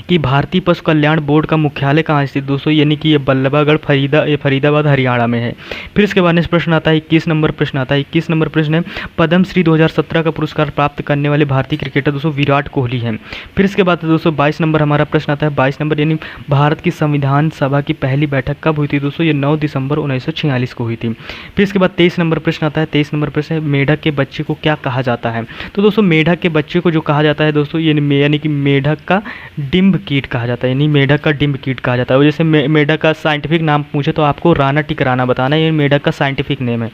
कि भारतीय पशु कल्याण बोर्ड का मुख्यालय कहाँ स्थित दोस्तों, यानी कि ये बल्लभागढ़ फरीदाबाद हरियाणा में है। फिर इसके बाद नेक्स्ट प्रश्न आता है 21 नंबर प्रश्न आता है। 21 नंबर प्रश्न है पद्मश्री 2017 का पुरस्कार प्राप्त करने वाले भारतीय क्रिकेटर दोस्तों विराट कोहली हैं। फिर इसके बाद दोस्तों 22 नंबर हमारा प्रश्न आता है। 22 नंबर यानी भारत की संविधान सभा की पहली बैठक कब हुई थी दोस्तों, ये 9 दिसंबर 1946 को हुई थी। फिर इसके बाद 23 नंबर प्रश्न आता है। 23 नंबर प्रश्न है मेढक के बच्चे को क्या कहा जाता है। तो दोस्तों मेढक के बच्चे को जो कहा जाता है दोस्तों, ये यानी कि मेढक का डिम्ब कीट कहा जाता है, यानी मेढक का डिम्ब कीट कहा जाता है। जैसे मेढक का साइंटिफिक नाम पूछे तो आपको राना टिकराना बताना है, ये मेढक का साइंटिफिक नेम है।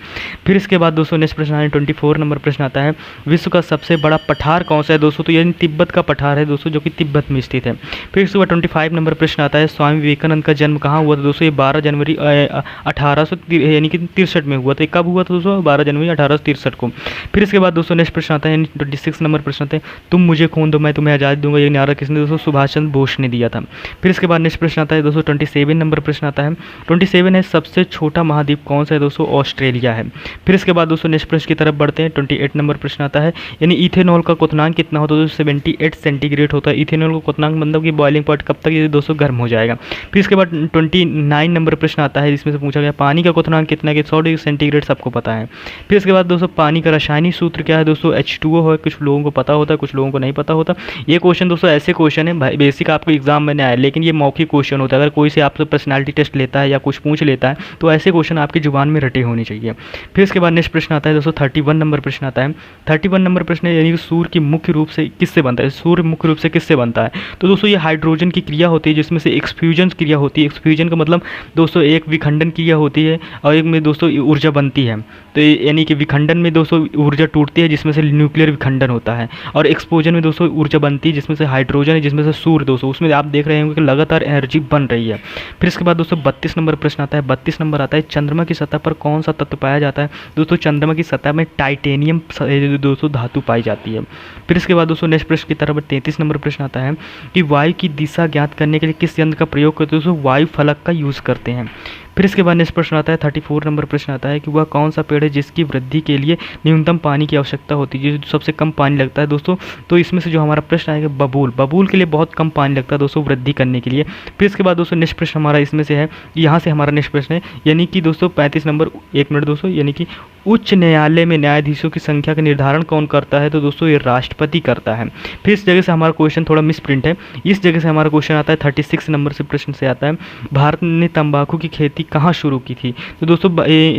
फिर इसके बाद दोस्तों नेक्स्ट प्रश्न आता है 24 नंबर प्रश्न आता है विश्व का सबसे बड़ा पठार कौन सा है दोस्तों, तो यानी तिब्बत का पठार है दोस्तों, जो कि तिब्बत में स्थित है। फिर इसके बाद 25 नंबर प्रश्न आता है स्वामी विवेकानंद का जन्म कहाँ हुआ था दोस्तों, ये 12 जनवरी 1863 में हुआ था। कब हुआ था दोस्तों, 12 जनवरी 1863 को। फिर इसके बाद दोस्तों नेक्स्ट प्रश्न आता है 26 नंबर प्रश्न आता है तुम मुझे खून दो मैं तुम्हें आज़ादी दूंगा, ये नारा किसने दोस्तों, सुभाष चंद्र बोस ने दिया था। फिर इसके बाद नेक्स्ट प्रश्न आता है दोस्तों 27 नंबर प्रश्न आता है। 27 है सबसे छोटा महाद्वीप कौन सा है दोस्तों, ऑस्ट्रेलिया है। फिर इसके बाद दोस्तों नेक्स्ट प्रश्न की तरफ बढ़ते हैं। 28 नंबर प्रश्न आता है, यानी इथेनॉल का क्वथनांक कितना होता है दोस्तों, 78 सेंटीग्रेड होता है। इथेनॉल का क्वथनांक मतलब कि बॉइलिंग पॉइंट कब तक ये दोस्तों गर्म हो जाएगा। फिर इसके बाद 29 नंबर प्रश्न आता है, जिसमें से पूछा गया पानी का क्वथनांक कितना है, 100 डिग्री सेंटीग्रेड सबको पता है। फिर इसके बाद दोस्तों पानी का रासायनिक सूत्र क्या है दोस्तों, H2O है। कुछ लोगों को पता होता है, कुछ लोगों को नहीं पता होता। ये क्वेश्चन दोस्तों ऐसे क्वेश्चन है भाई, बेसिक आपको एग्जाम में नहीं आया, लेकिन ये मौखिक क्वेश्चन होता है। अगर कोई से आपसे पर्सनालिटी टेस्ट लेता है या कुछ पूछ लेता है तो ऐसे क्वेश्चन आपकी जुबान में रटे होने चाहिए। फिर इसके बाद नेक्स्ट प्रश्न आता है दोस्तों 31 नंबर प्रश्न आता है। 31 नंबर प्रश्न है, यानी कि सूर्य की मुख्य रूप से किससे बनता है, सूर्य मुख्य रूप से किससे बनता है। तो दोस्तों ये हाइड्रोजन की क्रिया होती है, जिसमें से एक्सफ्यूजन क्रिया होती है। एक्सफ्यूजन का मतलब दोस्तों एक विखंडन क्रिया होती है और एक में दोस्तों ऊर्जा बनती है। तो यानी कि विखंडन में दोस्तों ऊर्जा टूटती है, जिसमें से न्यूक्लियर विखंडन होता है, और एक्सप्लोजन में दोस्तों ऊर्जा बनती है, जिसमें से हाइड्रोजन है, जिसमें से सूर्य दोस्तों उसमें आप देख रहे होंगे कि लगातार एनर्जी बन रही है। फिर इसके बाद दोस्तों 32 नंबर प्रश्न आता है। 32 नंबर आता है, चंद्रमा की सतह पर कौन सा तत्व पाया जाता है दोस्तों, चंद्रमा की सतह में टाइटेनियम दोस्तों धातु पाई जाती है। फिर इसके बाद दोस्तों नेक्स्ट प्रश्न की तरफ 33 नंबर प्रश्न आता है कि वायु की दिशा ज्ञात करने के लिए किस यंत्र का प्रयोग करते हैं दोस्तों, वायु फलक का यूज़ करते हैं। फिर इसके बाद नेक्स्ट प्रश्न आता है 34 नंबर प्रश्न आता है कि वह कौन सा पेड़ है जिसकी वृद्धि के लिए न्यूनतम पानी की आवश्यकता होती है, जो सबसे कम पानी लगता है दोस्तों। तो इसमें से जो हमारा प्रश्न आएगा बबूल, बबूल के लिए बहुत कम पानी लगता है दोस्तों वृद्धि करने के लिए। फिर इसके बाद दोस्तों नेक्स्ट प्रश्न हमारा इसमें से है, यहाँ से हमारा नेक्स्ट प्रश्न है, यानी कि दोस्तों 35 नंबर, 1 मिनट दोस्तों, यानी कि उच्च न्यायालय में न्यायाधीशों की संख्या का निर्धारण कौन करता है, तो दोस्तों ये राष्ट्रपति करता है। फिर इस जगह से हमारा क्वेश्चन थोड़ा मिस प्रिंट है, इस जगह से हमारा क्वेश्चन आता है 36 नंबर से प्रश्न से आता है, भारत ने तंबाकू की खेती कहाँ शुरू की थी। तो दोस्तों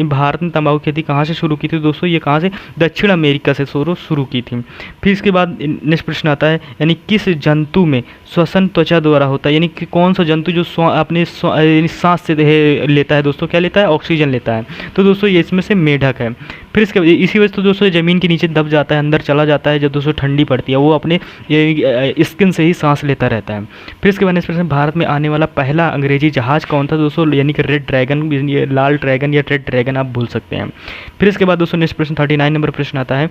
भारत ने तंबाकू की खेती कहाँ से शुरू की थी, तो दोस्तों ये कहाँ से, दक्षिण अमेरिका से शुरू की थी। फिर इसके बाद नेक्स्ट प्रश्न आता है, यानी किस जंतु में श्वसन त्वचा द्वारा होता है, यानी कि कौन सा जंतु जो अपने सांस से लेता है दोस्तों, क्या लेता है, ऑक्सीजन लेता है। तो दोस्तों ये इसमें से मेढक है। फिर इसके इसी वजह से दोस्तों ज़मीन के नीचे दब जाता है, अंदर चला जाता है, जब दोस्तों ठंडी पड़ती है वो अपने स्किन से ही सांस लेता रहता है। फिर इसके बाद नेक्स्ट प्रश्न, भारत में आने वाला पहला अंग्रेजी जहाज़ कौन था दोस्तों, यानी कि रेड ड्रैगन, लाल ड्रैगन या रेड ड्रैगन आप भूल सकते हैं। फिर इसके बाद दोस्तों नेक्स्ट प्रश्न 39 नंबर प्रश्न आता है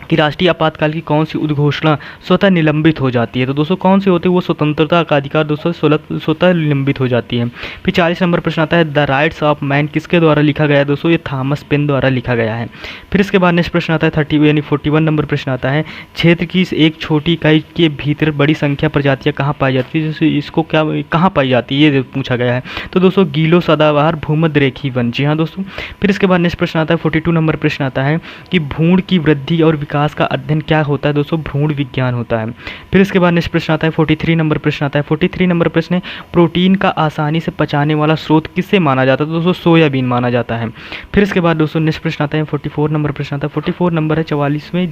कि राष्ट्रीय आपातकाल की कौन सी उद्घोषणा स्वतः निलंबित हो जाती है। तो दोस्तों कौन सी होती है, वो स्वतंत्रता का अधिकार दोस्तों स्वतः निलंबित हो जाती है। फिर 40 नंबर प्रश्न आता है, द राइट्स ऑफ मैन किसके द्वारा लिखा गया है दोस्तों, ये थॉमस पेन द्वारा लिखा गया है। फिर इसके बाद नेक्स्ट प्रश्न आता है 41 नंबर प्रश्न आता है, क्षेत्र की एक छोटी इकाई के भीतर बड़ी संख्या प्रजातियाँ कहाँ पाई जाती है, जैसे इसको क्या कहाँ पाई जाती है ये पूछा गया है। तो दोस्तों गीलो सदाबहार भूमध्य रेखीय वन, जी हाँ दोस्तों। फिर इसके बाद नेक्स्ट प्रश्न आता है 42 नंबर प्रश्न आता है कि भ्रूण की वृद्धि और विकास का अध्ययन क्या होता है दोस्तों, भ्रूण विज्ञान होता है। फिर इसके बाद नेक्स्ट प्रश्न आता है 43 नंबर प्रश्न आता है। 43 नंबर प्रश्न है, प्रोटीन का आसानी से पचाने वाला स्रोत किससे माना जाता है, दोस्तों सोयाबीन माना जाता है। फिर इसके बाद दोस्तों नेक्स्ट प्रश्न आता है 44 नंबर प्रश्न आता है। 44 नंबर है 44वें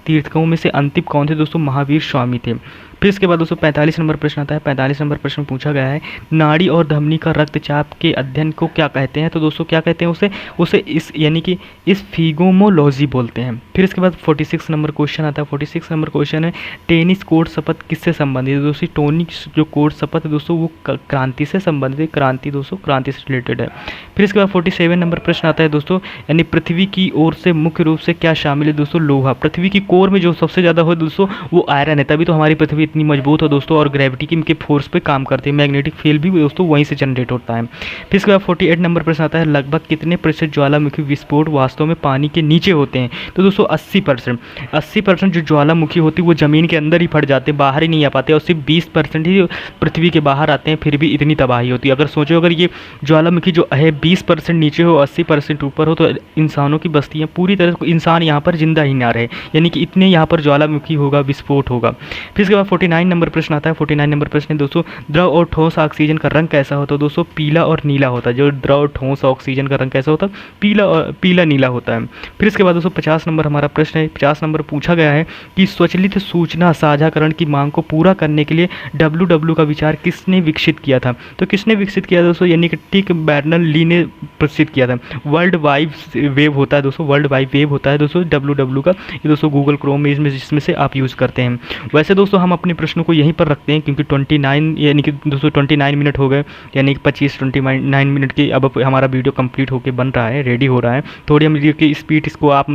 तीर्थंकरों में से अंतिम कौन थे दोस्तों, महावीर स्वामी थे। फिर इसके बाद दोस्तों 45 नंबर प्रश्न आता है। 45 नंबर प्रश्न पूछा गया है, नाड़ी और धमनी का रक्तचाप के अध्ययन को क्या कहते हैं, तो दोस्तों क्या कहते हैं उसे इस यानी कि स्फिगोमोलॉजी बोलते हैं। फिर इसके बाद 46 नंबर क्वेश्चन आता है। 46 नंबर क्वेश्चन है, टेनिस कोर्ट शपथ किससे संबंधित है दोस्तों, टोनिक जो कोर्ट शपथ है दोस्तों वो क्रांति से संबंधित है, क्रांति दोस्तों क्रांति से रिलेटेड है। फिर इसके बाद 47 नंबर प्रश्न आता है दोस्तों, यानी पृथ्वी की ओर से मुख्य रूप से क्या शामिल है दोस्तों, लोहा। पृथ्वी की कोर में जो सबसे ज़्यादा हो दोस्तों वो आयरन है, तभी तो हमारी पृथ्वी इतनी मजबूत हो दोस्तों, और ग्रेविटी की इनके फोर्स पे काम करती है, मैग्नेटिक फील्ड भी दोस्तों वहीं से जनरेट होता है। फिर इसके बाद 48 नंबर प्रश्न आता है, लगभग कितने प्रतिशत ज्वालामुखी विस्फोट वास्तव में पानी के नीचे होते हैं, तो दोस्तों 80% जो ज्वालामुखी होती है वो ज़मीन के अंदर ही फट जाते हैं, बाहर ही नहीं आ पाते, और सिर्फ 20% ही पृथ्वी के बाहर आते हैं, फिर भी इतनी तबाही होती है। अगर सोचो अगर ये ज्वालामुखी जो है 20% नीचे हो 80% ऊपर हो, तो इंसानों की बस्तियाँ पूरी तरह से इंसान यहाँ पर जिंदा ही ना रहे, यानी कि इतने यहाँ पर ज्वालामुखी होगा, विस्फोट होगा। फिर इसके बाद 49 नंबर प्रश्न आता है। 49 नंबर प्रश्न दोस्तों, द्रव और ठोस ऑक्सीजन का रंग कैसा होता है दोस्तों, पीला और नीला होता है। जो द्रव और ठोस ऑक्सीजन का रंग कैसा होता है, पीला नीला होता है। फिर इसके बाद दोस्तों 50 नंबर हमारा प्रश्न है। 50 नंबर पूछा गया है कि स्वचालित सूचना साझाकरण की मांग को पूरा करने के लिए WW का विचार किसने विकसित किया था, तो किसने विकसित किया दोस्तों, यानी कि टिक बर्नर ली ने प्रसिद्ध किया था। वर्ल्ड वाइड वेब होता है दोस्तों, वर्ल्ड वाइड वेब होता है दोस्तों WW का, ये दोस्तों गूगल क्रोम में इसमें जिसमें से आप यूज़ करते हैं। वैसे दोस्तों हम अपने प्रश्नों को यहीं पर रखते हैं, क्योंकि 29 यानी कि दोस्तों 29 मिनट हो गए, यानी कि 29 मिनट की अब हमारा वीडियो कंप्लीट होकर बन रहा है, रेडी हो रहा है। थोड़ी हम वीडियो की स्पीड इसको आप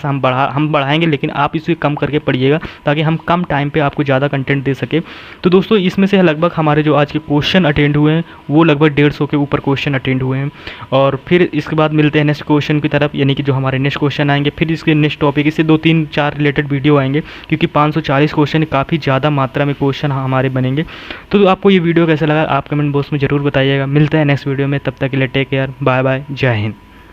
हम बढ़ाएंगे, लेकिन आप इसे कम करके पढ़िएगा ताकि हम कम टाइम पे आपको ज़्यादा कंटेंट दे सके। तो दोस्तों इसमें से लगभग हमारे जो आज के क्वेश्चन अटेंड हुए हैं वो लगभग 150 के ऊपर क्वेश्चन अटेंड हुए हैं। और फिर इसके बाद मिलते हैं नेक्स्ट क्वेश्चन की तरफ, यानी कि जो हमारे नेक्स्ट क्वेश्चन आएंगे, फिर इसके नेक्स्ट टॉपिक इससे 2-3-4 रिलेटेड वीडियो आएंगे, क्योंकि 540 क्वेश्चन काफ़ी ज़्यादा मात्रा में क्वेश्चन हमारे बनेंगे। तो आपको ये वीडियो कैसा लगा आप कमेंट बॉक्स में ज़रूर बताइएगा। मिलते हैं नेक्स्ट वीडियो में, तब तक के लिए टेक केयर, बाय बाय, जय हिंद।